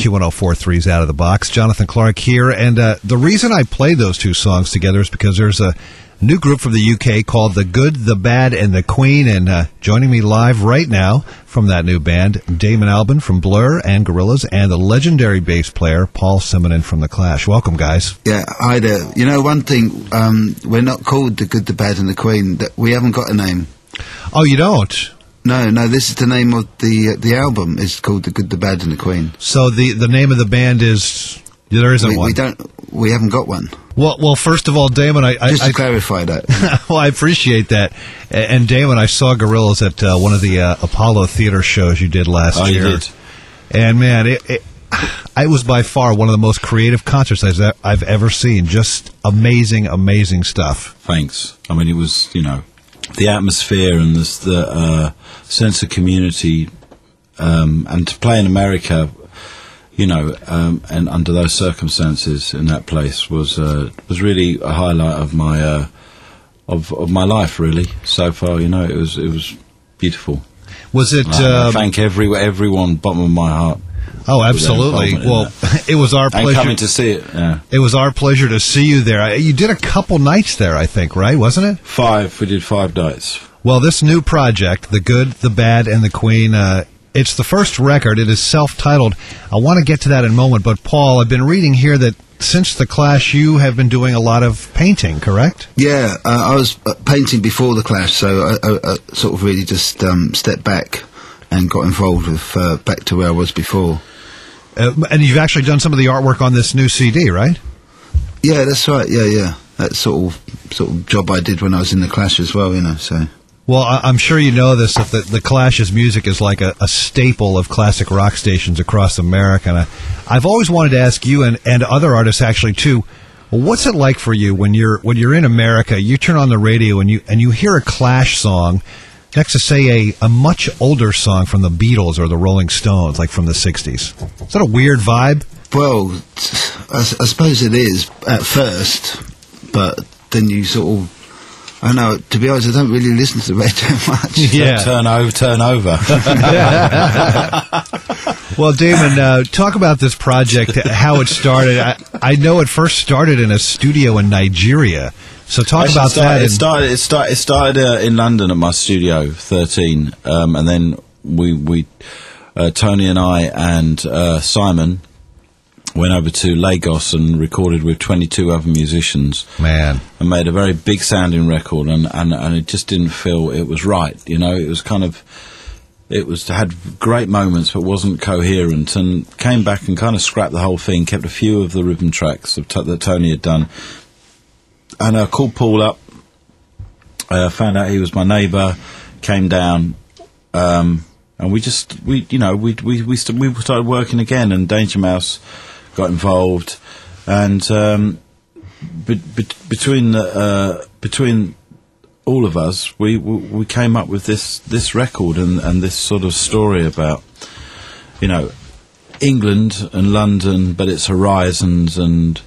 Q1043's Out of the Box. Jonathan Clarke here, and the reason I played those two songs together is because there's a new group from the UK called The Good, The Bad, and The Queen, and joining me live right now from that new band, Damon Albarn from Blur and Gorillaz, and the legendary bass player, Paul Simonon from The Clash. Welcome, guys. Yeah, hi there. You know, one thing, we're not called The Good, The Bad, and The Queen. We haven't got a name. Oh, you don't? No, this is the name of the album. It's called The Good, The Bad, and The Queen. So the name of the band is... There isn't one. We haven't got one. Well, first of all, Damon, just to clarify that. Well, I appreciate that. And Damon, I saw Gorillaz at one of the Apollo Theater shows you did last year. You did. And man, it was by far one of the most creative concerts I've ever seen. Just amazing stuff. Thanks. I mean, it was, the atmosphere and the sense of community, and to play in America, and under those circumstances in that place was really a highlight of my my life, really. So far, it was beautiful. Was it? I thank everyone, bottom of my heart. Oh, absolutely. Well, it was our pleasure. And coming to see it. Yeah. It was our pleasure to see you there. You did a couple nights there, I think, right? Wasn't it? 5. We did 5 nights. Well, this new project, The Good, The Bad, and The Queen, it's the first record. It is self-titled. I want to get to that in a moment. But, Paul, I've been reading here that since The Clash, you have been doing a lot of painting, correct? Yeah, I was painting before The Clash, so I sort of really just stepped back and got involved with back to where I was before. And you've actually done some of the artwork on this new CD, right? Yeah, that's right. Yeah. That's sort of job I did when I was in The Clash as well, so... Well, I'm sure you know this, that the Clash's music is like a staple of classic rock stations across America. And I've always wanted to ask you and other artists actually too, well, what's it like for you when you're in America, you turn on the radio and you hear a Clash song next to, say, a much older song from the Beatles or the Rolling Stones, like from the 60s? Is that a weird vibe? Well, I suppose it is at first, but then you sort of... I know, to be honest, I don't really listen to the radio much. Yeah. Turn over. Well, Damon, talk about this project, how it started. I know it first started in a studio in Nigeria. So talk about that. It started in London at my Studio 13, and then we Tony and I and Simon went over to Lagos and recorded with 22 other musicians. Man. And made a very big sounding record, and it just didn't feel it was right. It was kind of, had great moments but wasn't coherent, and came back and kind of scrapped the whole thing, kept a few of the rhythm tracks that Tony had done. And I called Paul up, found out he was my neighbour, came down, and we started working again, and Danger Mouse got involved, and between all of us, we came up with this record and this sort of story about England and London, but its horizons and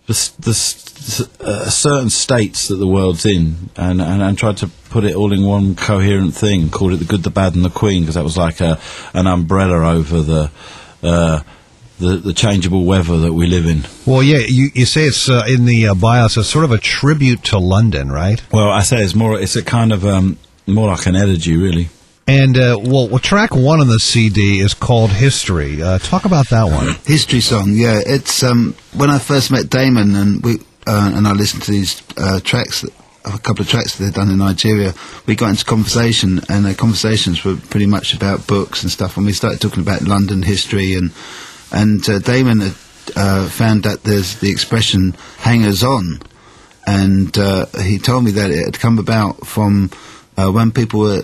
the certain states that the world's in, and tried to put it all in one coherent thing. Called it The Good, The Bad, and The Queen, because that was like an umbrella over the changeable weather that we live in. Well, yeah, you say it's in the bio, so it's sort of a tribute to London, right? Well, I say it's a kind of more like an elegy, really. And well, track 1 on the CD is called History. Talk about that one. History song, yeah. It's when I first met Damon and I listened to these tracks, a couple of tracks that they'd done in Nigeria, we got into conversation, and the conversations were pretty much about books and stuff, and we started talking about London history, and Damon had found that there's the expression hangers on, and he told me that it had come about from when people were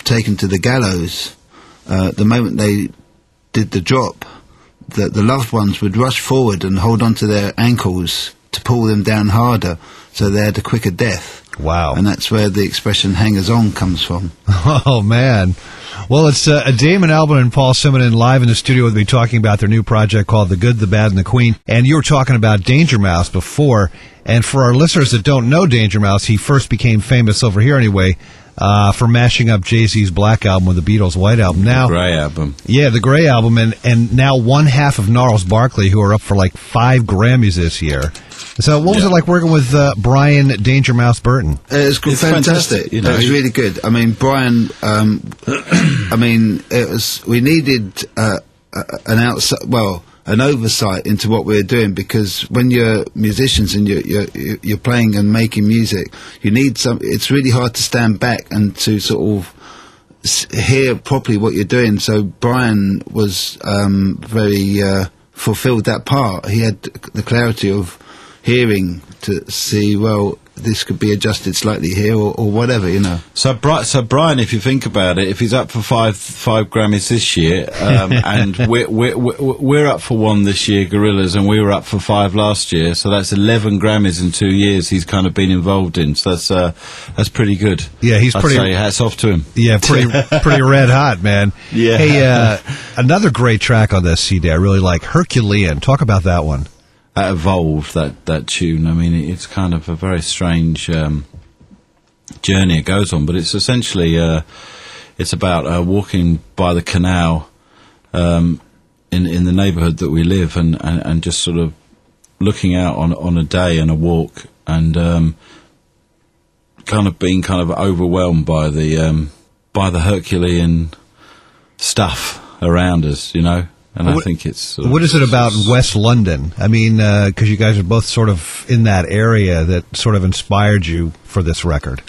taken to the gallows. The moment they did the drop, the loved ones would rush forward and hold on to their ankles to pull them down harder, so they had a quicker death. Wow. And that's where the expression hangers on comes from. Oh, man. Well, it's Damon Albarn and Paul Simonon live in the studio with me talking about their new project called The Good, The Bad, and The Queen. And you were talking about Danger Mouse before. And for our listeners that don't know Danger Mouse, he first became famous over here anyway for mashing up Jay-Z's Black Album with the Beatles' White Album. Now, Grey Album. Yeah, the Grey Album, and now one half of Gnarls Barkley, who are up for like 5 Grammys this year. So what was it like working with Brian Danger Mouse Burton? It's fantastic. You know, it was really good. I mean, Brian, we needed an oversight into what we were doing, because when you're musicians and you're playing and making music, you need it's really hard to stand back and to sort of hear properly what you're doing. So Brian was very fulfilled that part. He had the clarity of hearing to see, well, this could be adjusted slightly here or whatever, you know. So Brian, if you think about it, if he's up for five Grammys this year, and we're up for 1 this year, Gorillaz, and we were up for 5 last year, so that's 11 Grammys in 2 years he's kind of been involved in. So that's pretty good. Yeah, I'd say hats off to him. Yeah, pretty red hot, man. Yeah. Hey, another great track on this CD I really like, Herculean. Talk about that one. That evolved, that tune. I mean, it's kind of a very strange journey it goes on, but it's essentially it's about walking by the canal in the neighbourhood that we live, and just sort of looking out on a day and a walk, and kind of being kind of overwhelmed by the Herculean stuff around us, you know. And I think it's... what is it about West London? I mean, because you guys are both sort of in that area that sort of inspired you for this record.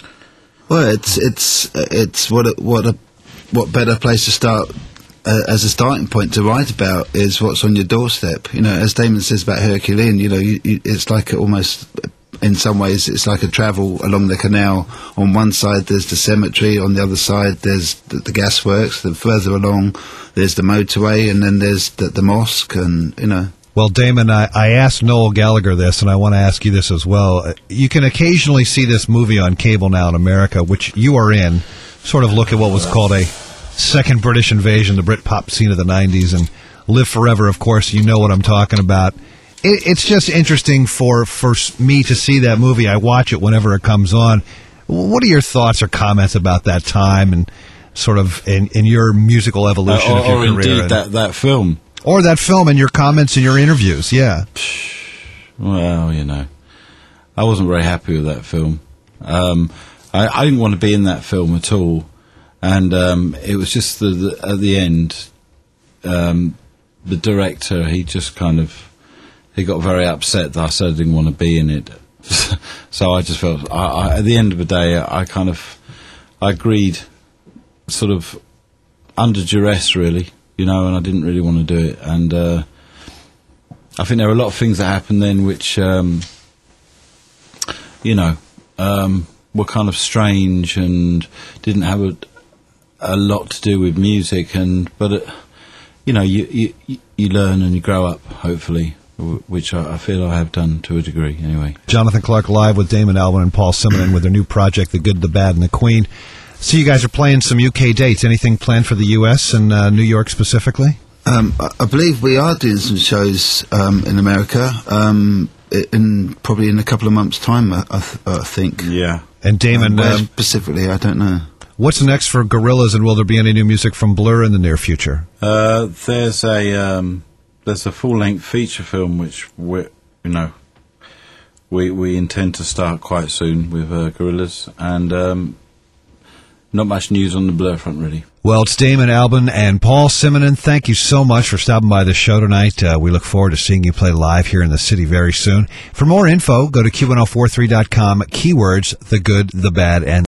Well, it's what better place to start as a starting point to write about is what's on your doorstep. You know, as Damon says about Herculean, you know, it's like almost... In some ways, it's like a travel along the canal. On one side, there's the cemetery. On the other side, there's the gasworks. Then further along, there's the motorway, and then there's the mosque, and, you know. Well, Damon, I asked Noel Gallagher this, and I want to ask you this as well. You can occasionally see this movie on cable now in America, which you are in, sort of look at what was called a second British invasion, the Britpop scene of the 90s, and Live Forever, of course, you know what I'm talking about. It's just interesting for me to see that movie. I watch it whenever it comes on. What are your thoughts or comments about that time and sort of in your musical evolution of your career? Or indeed that film. Or that film and your comments and your interviews, yeah. Well, you know, I wasn't very happy with that film. I didn't want to be in that film at all. And it was just at the end, the director, he just kind of... He got very upset that I said I didn't want to be in it. So I just felt, at the end of the day, I agreed sort of under duress, really, you know, and I didn't really want to do it. And I think there were a lot of things that happened then which, you know, were kind of strange and didn't have a lot to do with music. But you know, you learn and you grow up, hopefully. Which I feel I have done to a degree, anyway. Jonathan Clarke live with Damon Albarn and Paul Simonon with their new project, The Good, the Bad, and the Queen. So you guys are playing some UK dates. Anything planned for the US and New York specifically? I believe we are doing some shows in America, probably in a couple of months' time, I think. Yeah. And Damon... where specifically, I don't know. What's next for Gorillaz, and will there be any new music from Blur in the near future? There's a full-length feature film which we intend to start quite soon with Gorillaz, and not much news on the Blur front, really. Well, it's Damon Albarn and Paul Simonon. Thank you so much for stopping by the show tonight. We look forward to seeing you play live here in the city very soon. For more info, go to Q1043.com, keywords, the good, the bad, and